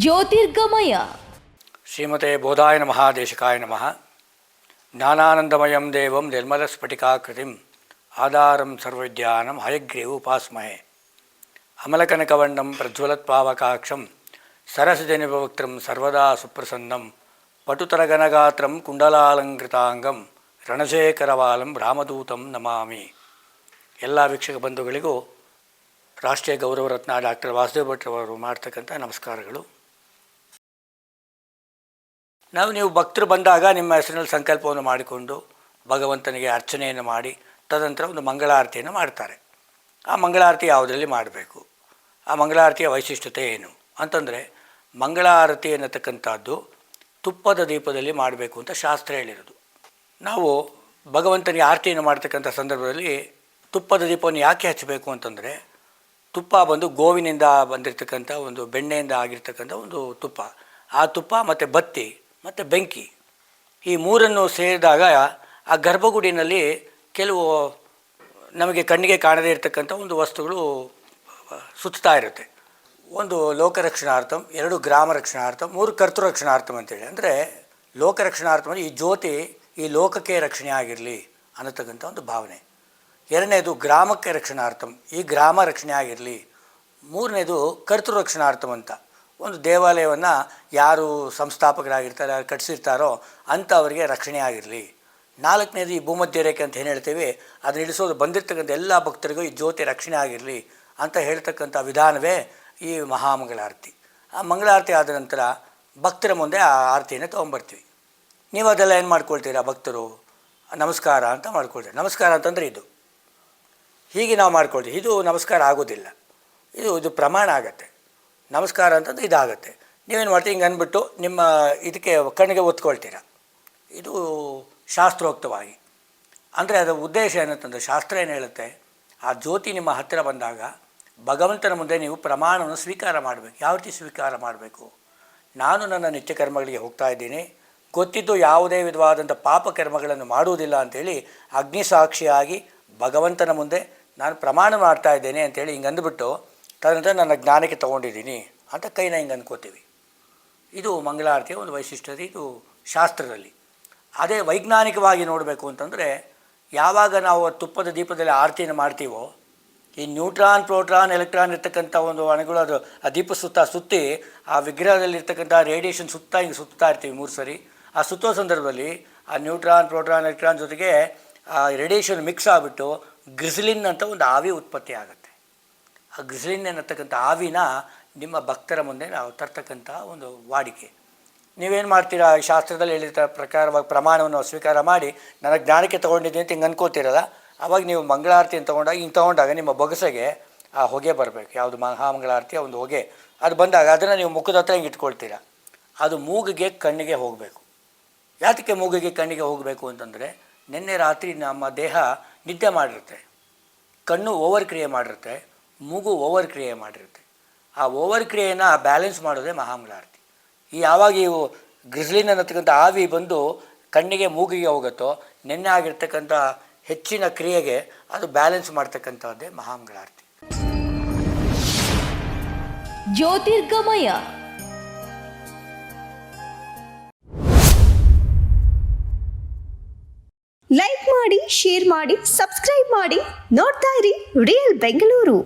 ಜ್ಯೋತಿರ್ಗಮಯ ಶ್ರೀಮತೆ ಬೋಧಾಯ ನಮಃ ದೇಶಿಕಾಯ ನಮಃ. ಜ್ಞಾನಾನಂದಮಯಂ ದೇವಂ ನಿರ್ಮಲಸ್ಫಟಿಕಾಕೃತಿಂ ಆಧಾರಂ ಸರ್ವವಿದ್ಯಾನಂ ಹಯಗ್ರೀವ ಉಪಾಸ್ಮಹೇ. ಅಮಲಕನಕವರ್ಣಂ ಪ್ರಜ್ವಲತ್ಪಾವಕಾಕ್ಷಂ ಸರಸಿಜನಿಭವಕ್ತ್ರಂ ಸರ್ವದಾ ಸುಪ್ರಸನ್ನಂ ಪಟುತರಗನಗಾತ್ರಂ ಕುಂಡಲಾಲಂಕೃತಾಂಗಂ ರಣಶೇಖರವಾಲಂ ರಾಮದೂತಂ ನಮಾಮಿ. ಎಲ್ಲ ವೀಕ್ಷಕ ಬಂಧುಗಳಿಗೂ ರಾಷ್ಟ್ರೀಯ ಗೌರವ ರತ್ನ ಡಾಕ್ಟರ್ ವಾಸುದೇವ ಭಟ್ರವರು ಮಾಡ್ತಕ್ಕಂಥ ನಮಸ್ಕಾರಗಳು. ನೀವು ಭಕ್ತರು ಬಂದಾಗ ನಿಮ್ಮ ಹೆಸರಿನಲ್ಲಿ ಸಂಕಲ್ಪವನ್ನು ಮಾಡಿಕೊಂಡು ಭಗವಂತನಿಗೆ ಅರ್ಚನೆಯನ್ನು ಮಾಡಿ ತದನಂತರ ಒಂದು ಮಂಗಳಾರತಿಯನ್ನು ಮಾಡ್ತಾರೆ. ಆ ಮಂಗಳಾರತಿ ಯಾವುದರಲ್ಲಿ ಮಾಡಬೇಕು, ಆ ಮಂಗಳಾರತಿಯ ವೈಶಿಷ್ಟ್ಯತೆ ಏನು ಅಂತಂದರೆ, ಮಂಗಳಾರತಿ ಅನ್ನತಕ್ಕಂಥದ್ದು ತುಪ್ಪದ ದೀಪದಲ್ಲಿ ಮಾಡಬೇಕು ಅಂತ ಶಾಸ್ತ್ರ ಹೇಳಿರೋದು. ನಾವು ಭಗವಂತನಿಗೆ ಆರತಿಯನ್ನು ಮಾಡ್ತಕ್ಕಂಥ ಸಂದರ್ಭದಲ್ಲಿ ತುಪ್ಪದ ದೀಪವನ್ನು ಯಾಕೆ ಹಚ್ಚಬೇಕು ಅಂತಂದರೆ, ತುಪ್ಪ ಬಂದು ಗೋವಿನಿಂದ ಬಂದಿರತಕ್ಕಂಥ ಒಂದು ಬೆಣ್ಣೆಯಿಂದ ಆಗಿರ್ತಕ್ಕಂಥ ಒಂದು ತುಪ್ಪ. ಆ ತುಪ್ಪ ಮತ್ತು ಬತ್ತಿ ಮತ್ತು ಬೆಂಕಿ ಈ ಮೂರನ್ನು ಸೇರಿದಾಗ ಆ ಗರ್ಭಗುಡಿನಲ್ಲಿ ಕೆಲವು ನಮಗೆ ಕಣ್ಣಿಗೆ ಕಾಣದೇ ಇರತಕ್ಕಂಥ ಒಂದು ವಸ್ತುಗಳು ಸುತ್ತಾ ಇರುತ್ತೆ. ಒಂದು ಲೋಕರಕ್ಷಣಾರ್ಥಂ, 2 ಗ್ರಾಮ ರಕ್ಷಣಾರ್ಥಂ, 3 ಕರ್ತೃರಕ್ಷಣಾರ್ಥಂ ಅಂತೇಳಿ. ಅಂದರೆ ಲೋಕರಕ್ಷಣಾರ್ಥಂ ಅಂದರೆ ಈ ಜ್ಯೋತಿ ಈ ಲೋಕಕ್ಕೆ ರಕ್ಷಣೆ ಆಗಿರಲಿ ಅನ್ನತಕ್ಕಂಥ ಒಂದು ಭಾವನೆ. 2ನೇದು ಗ್ರಾಮಕ್ಕೆ ರಕ್ಷಣಾರ್ಥಂ, ಈ ಗ್ರಾಮ ರಕ್ಷಣೆ ಆಗಿರಲಿ. 3ನೇದು ಕರ್ತೃರಕ್ಷಣಾರ್ಥಂ ಅಂತ, ಒಂದು ದೇವಾಲಯವನ್ನು ಯಾರು ಸಂಸ್ಥಾಪಕರಾಗಿರ್ತಾರೆ, ಯಾರು ಕಟ್ಟಿಸಿರ್ತಾರೋ ಅಂಥವರಿಗೆ ರಕ್ಷಣೆ ಆಗಿರಲಿ. 4ನೇದು ಈ ಭೂಮಧ್ಯ ರೇಖೆ ಅಂತ ಏನು ಹೇಳ್ತೀವಿ, ಅದನ್ನ ಇಳಿಸೋದು ಬಂದಿರತಕ್ಕಂಥ ಎಲ್ಲ ಭಕ್ತರಿಗೂ ಈ ಜ್ಯೋತಿ ರಕ್ಷಣೆ ಆಗಿರಲಿ ಅಂತ ಹೇಳ್ತಕ್ಕಂಥ ವಿಧಾನವೇ ಈ ಮಹಾಮಂಗಳಾರತಿ. ಆ ಮಂಗಳಾರತಿ ಆದ ನಂತರ ಭಕ್ತರ ಮುಂದೆ ಆ ಆರತಿಯನ್ನು ತೊಗೊಂಬರ್ತೀವಿ. ನೀವು ಅದೆಲ್ಲ ಏನು ಮಾಡ್ಕೊಳ್ತೀರಾ, ಭಕ್ತರು ನಮಸ್ಕಾರ ಅಂತ ಮಾಡ್ಕೊಳ್ತೀರಿ. ನಮಸ್ಕಾರ ಅಂತಂದರೆ ಇದು ಹೀಗೆ ನಾವು ಮಾಡ್ಕೊಳ್ತೀವಿ. ಇದು ನಮಸ್ಕಾರ ಆಗೋದಿಲ್ಲ, ಇದು ಪ್ರಮಾಣ ಆಗತ್ತೆ. ನಮಸ್ಕಾರ ಅಂತಂದ್ರೆ ಇದಾಗತ್ತೆ. ನೀವೇನು ಮಾಡ್ತೀವಿ, ಹಿಂಗೆ ಅಂದ್ಬಿಟ್ಟು ನಿಮ್ಮ ಇದಕ್ಕೆ ಕಣ್ಣಿಗೆ ಒತ್ಕೊಳ್ತೀರ. ಇದು ಶಾಸ್ತ್ರೋಕ್ತವಾಗಿ. ಅಂದರೆ ಅದರ ಉದ್ದೇಶ ಏನಂತಂದರೆ, ಶಾಸ್ತ್ರ ಏನು ಹೇಳುತ್ತೆ, ಆ ಜ್ಯೋತಿ ನಿಮ್ಮ ಹತ್ತಿರ ಬಂದಾಗ ಭಗವಂತನ ಮುಂದೆ ನೀವು ಪ್ರಮಾಣವನ್ನು ಸ್ವೀಕಾರ ಮಾಡಬೇಕು. ಯಾವ ರೀತಿ ಸ್ವೀಕಾರ ಮಾಡಬೇಕು? ನಾನು ನನ್ನ ನಿತ್ಯ ಕರ್ಮಗಳಿಗೆ ಹೋಗ್ತಾ ಇದ್ದೀನಿ, ಗೊತ್ತಿದ್ದು ಯಾವುದೇ ವಿಧವಾದಂಥ ಪಾಪಕರ್ಮಗಳನ್ನು ಮಾಡುವುದಿಲ್ಲ ಅಂಥೇಳಿ ಅಗ್ನಿಸಾಕ್ಷಿಯಾಗಿ ಭಗವಂತನ ಮುಂದೆ ನಾನು ಪ್ರಮಾಣ ಮಾಡ್ತಾ ಇದ್ದೇನೆ ಅಂಥೇಳಿ ಹಿಂಗೆ ಅಂದ್ಬಿಟ್ಟು ತದನಂತರ ನನ್ನ ಜ್ಞಾನಕ್ಕೆ ತೊಗೊಂಡಿದ್ದೀನಿ ಅಂತ ಕೈನ ಹಿಂಗೆ ಅಂದ್ಕೋತೀವಿ. ಇದು ಮಂಗಳಾರತಿಯ ಒಂದು ವೈಶಿಷ್ಟ್ಯತೆ, ಇದು ಶಾಸ್ತ್ರದಲ್ಲಿ. ಅದೇ ವೈಜ್ಞಾನಿಕವಾಗಿ ನೋಡಬೇಕು ಅಂತಂದರೆ, ಯಾವಾಗ ನಾವು ತುಪ್ಪದ ದೀಪದಲ್ಲಿ ಆರತಿಯನ್ನು ಮಾಡ್ತೀವೋ, ಈ ನ್ಯೂಟ್ರಾನ್, ಪ್ರೋಟ್ರಾನ್, ಎಲೆಕ್ಟ್ರಾನ್ ಇರ್ತಕ್ಕಂಥ ಒಂದು ಅಣುಗಳು ಅದು ಆ ದೀಪ ಸುತ್ತಿ ಆ ವಿಗ್ರಹದಲ್ಲಿರ್ತಕ್ಕಂಥ ರೇಡಿಯೇಷನ್ ಹಿಂಗೆ ಸುತ್ತಾ ಇರ್ತೀವಿ 3 ಸರಿ. ಆ ಸುತ್ತೋ ಸಂದರ್ಭದಲ್ಲಿ ಆ ನ್ಯೂಟ್ರಾನ್, ಪ್ರೋಟ್ರಾನ್, ಎಲೆಕ್ಟ್ರಾನ್ ಜೊತೆಗೆ ಆ ರೇಡಿಯೇಷನ್ ಮಿಕ್ಸ್ ಆಗಿಬಿಟ್ಟು ಗ್ರಿಸ್ಲಿನ್ ಅಂತ ಒಂದು ಆವಿ ಉತ್ಪತ್ತಿ ಆಗುತ್ತೆ. ಆ ಗ್ರಿಸ್ಲಿನ್ ಅನ್ನತಕ್ಕಂಥ ಆವಿನ ನಿಮ್ಮ ಭಕ್ತರ ಮುಂದೆ ನಾವು ತರ್ತಕ್ಕಂಥ ಒಂದು ವಾಡಿಕೆ. ನೀವೇನು ಮಾಡ್ತೀರಾ, ಶಾಸ್ತ್ರದಲ್ಲಿ ಹೇಳಿದ ಪ್ರಕಾರವಾಗಿ ಪ್ರಮಾಣವನ್ನು ಸ್ವೀಕಾರ ಮಾಡಿ ನನ್ನ ಜ್ಞಾನಕ್ಕೆ ತೊಗೊಂಡಿದ್ದೀನಿ ಅಂತ ಹಿಂಗೆ ಅನ್ಕೋತಿರಲ್ಲ, ಆವಾಗ ನೀವು ಮಂಗಳಾರತಿಯನ್ನು ತೊಗೊಂಡಾಗ ನಿಮ್ಮ ಬೊಗಸೆಗೆ ಆ ಹೊಗೆ ಬರಬೇಕು. ಯಾವುದು ಮಹಾಮಂಗಳಾರತಿಯ ಒಂದು ಹೊಗೆ ಅದು ಬಂದಾಗ ಅದನ್ನು ನೀವು ಮುಖದ ಹತ್ರ ಹಿಂಗೆ ಇಟ್ಕೊಳ್ತೀರ. ಅದು ಮೂಗಿಗೆ ಕಣ್ಣಿಗೆ ಹೋಗಬೇಕು. ಯಾತಕ್ಕೆ ಮೂಗಿಗೆ ಕಣ್ಣಿಗೆ ಹೋಗಬೇಕು ಅಂತಂದರೆ, ನಿನ್ನೆ ರಾತ್ರಿ ನಮ್ಮ ದೇಹ ನಿದ್ದೆ ಮಾಡಿರುತ್ತೆ, ಕಣ್ಣು ಓವರ್ ಕ್ರಿಯೆ ಮಾಡಿರುತ್ತೆ, ಮೂಗು ಓವರ್ ಕ್ರಿಯೆ ಮಾಡಿರುತ್ತೆ. ಆ ಓವರ್ ಕ್ರಿಯೆಯನ್ನು ಬ್ಯಾಲೆನ್ಸ್ ಮಾಡೋದೇ ಮಹಾಮಂಗಳಾರತಿ. ಯಾವಾಗ ಇವು ಗ್ರಿಸ್ಲಿನ್ ಅನ್ನತಕ್ಕಂಥ ಆವಿ ಬಂದು ಕಣ್ಣಿಗೆ ಮೂಗಿಗೆ ಹೋಗುತ್ತೋ, ನಿನ್ನೆ ಆಗಿರ್ತಕ್ಕಂಥ ಹೆಚ್ಚಿನ ಕ್ರಿಯೆಗೆ ಅದು ಬ್ಯಾಲೆನ್ಸ್ ಮಾಡ್ತಕ್ಕಂಥದ್ದೇ ಮಹಾಮಂಗಳಾರತಿ. ಜ್ಯೋತಿರ್ಗಮಯ. ಲೈಕ್ ಮಾಡಿ, ಶೇರ್ ಮಾಡಿ, ಸಬ್ಸ್ಕ್ರೈಬ್ ಮಾಡಿ. ನೋಡ್ತಾ ಇರಿ ರಿಯಲ್ ಬೆಂಗಳೂರು.